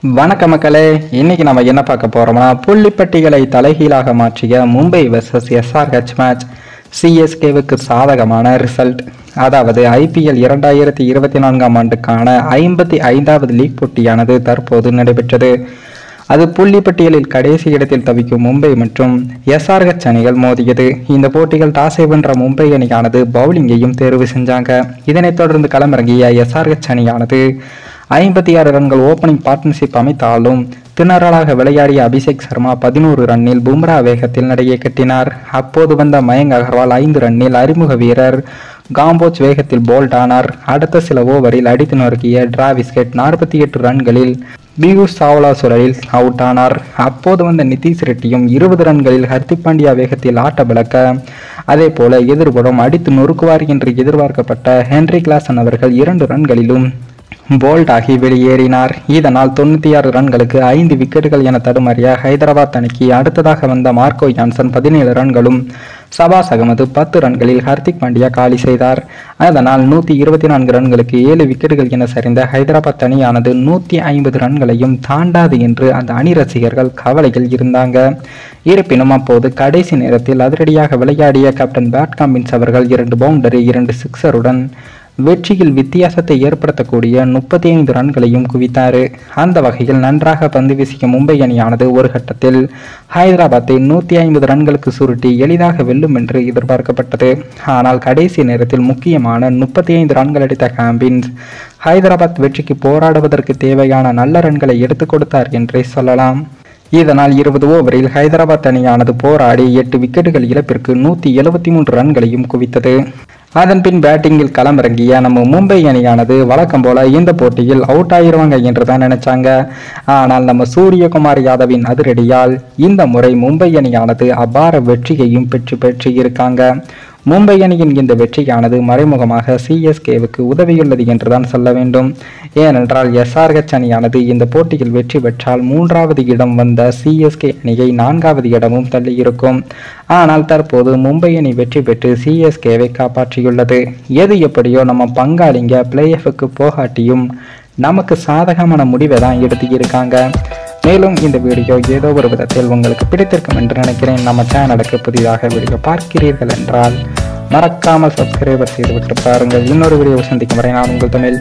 வணக்க மக்களே, இன்னைக்கு நம்ம என்ன பார்க்க போறோம்னா புள்ளிப்பட்டிகளை தலைகீழாக மாற்றிய மும்பை வெர்சஸ் SRH மேட்ச். சிஎஸ்கேவுக்கு சாதகமான ரிசல்ட். அதாவது IPL 2024 ஆண்டுக்கான 55வது லீக் போட்டியானது தற்போது நடைபெற்றது. அது புள்ளிப்பட்டியலில் கடைசி இடத்தில் தவிக்கும் மும்பை மற்றும் SRH அணிகள் மோதியது. இந்த போட்டிகள் டாஸை வென்ற மும்பை அணியானது பவுலிங்கையும் தேர்வு செஞ்சாங்க. இதனைத் தொடர்ந்து களமிறங்கிய SRH அணியானது 56 ரன்கள் ஓபனிங் பார்ட்னர்ஷிப் அமைத்தாலும் திணறலாக விளையாடிய அபிஷேக் சர்மா 11 ரன்னில் பும்ரா வேகத்தில் நடையை கட்டினார். அப்போது வந்த மயங்க் அகர்வால் 5 ரன்னில் அறிமுக வீரர் காம்போஜ் வேகத்தில் போல்ட் ஆனார். அடுத்த சில ஓவரில் அடித்து நொறுக்கிய டிராவிஸ் ஹெட் 48 ரன்களில் பியூஷ் சாவ்லா சுழலில் அவுட் ஆனார். அப்போது வந்த நிதிஷ் ரெட்டியும் 20 ரன்களில் ஹர்திக் பாண்டியா வேகத்தில் ஆட்ட விளக்க, அதே போல எதிர்புறம் அடித்து நொறுக்குவார் என்று எதிர்பார்க்கப்பட்ட ஹென்ரி கிளாசன் அவர்கள் 2 ரன்களிலும் போல்ட் ஆகி வெளியேறினார். இதனால் 96 ரன்களுக்கு 5 விக்கெட்டுகள் என தடுமாறிய ஹைதராபாத் அணிக்கு அடுத்ததாக வந்த மார்க்கோ ஜான்சன் 17 ரன்களும் சபாஸ் அகமது 10 ரன்களில் ஹர்திக் பாண்டியா காலி செய்தார். அதனால் 124 ரன்களுக்கு 7 விக்கெட்டுகள் என சரிந்த ஹைதராபாத் அணியானது 150 ரன்களையும் தாண்டாது என்று அந்த அணி ரசிகர்கள் கவலையில் இருந்தாங்க. இருப்பினும் அப்போது கடைசி நேரத்தில் அதிரடியாக விளையாடிய கேப்டன் பேட் கமின்ஸ் அவர்கள் 2 பவுண்டரி 2 சிக்ஸருடன் வெற்றியில் வித்தியாசத்தை ஏற்படுத்தக்கூடிய 35 ரன்களையும் குவித்தார். அந்த வகையில் நன்றாக பந்து வீசிய மும்பை அணியானது ஒரு கட்டத்தில் ஹைதராபாத்தை 150 ரன்களுக்கு சுருட்டி எளிதாக வெல்லும் என்று எதிர்பார்க்கப்பட்டது. ஆனால் கடைசி நேரத்தில் முக்கியமான 35 ரன்கள் அடித்த கமின்ஸ் ஹைதராபாத் வெற்றிக்கு போராடுவதற்கு தேவையான நல்ல ரன்களை எடுத்துக் கொடுத்தார் என்றே சொல்லலாம். இதனால் 20 ஓவரில் ஹைதராபாத் அணியானது போராடி 8 விக்கெட்டுகள் இழப்பிற்கு 173 ரன்களையும் குவித்தது. அதன்பின் பேட்டிங்கில் களமிறங்கிய நம்ம மும்பை அணியானது வழக்கம் போல இந்த போட்டியில் அவுட் ஆகிருவாங்க என்று தான் நினைச்சாங்க. ஆனால் நம்ம சூரியகுமார் யாதவின் அதிரடியால் இந்த முறை மும்பை அணியானது அபார வெற்றியையும் பெற்று இருக்காங்க. மும்பை அணியின் இந்த வெற்றியானது மறைமுகமாக சிஎஸ்கேவுக்கு உதவியுள்ளது என்றுதான் சொல்ல வேண்டும். ஏனென்றால் SRH அணியானது இந்த போட்டியில் வெற்றி பெற்றால் 3வது இடம் வந்த சிஎஸ்கே அணியை 4வது இடமும் தள்ளி இருக்கும். ஆனால் தற்போது மும்பை அணி வெற்றி பெற்று சிஎஸ்கேவை காப்பாற்றியுள்ளது. எது எப்படியோ நம்ம பங்காளிங்க பிளே ஆஃப்க்கு போகாட்டியும் நமக்கு சாதகமான முடிவை தான் எடுத்து இருக்காங்க. மேலும் இந்த வீடியோ ஏதோ ஒரு விதத்தில் உங்களுக்கு பிடித்திருக்கும் என்று நினைக்கிறேன். நம்ம சேனலுக்கு புதிதாக வீடியோ பார்க்கிறீர்கள் என்றால் மறக்காமல் சப்ஸ்கிரைபர் செய்துவிட்டு பாருங்கள். இன்னொரு வீடியோ சந்திக்கும் வரை நான் உங்கள் தமிழ்.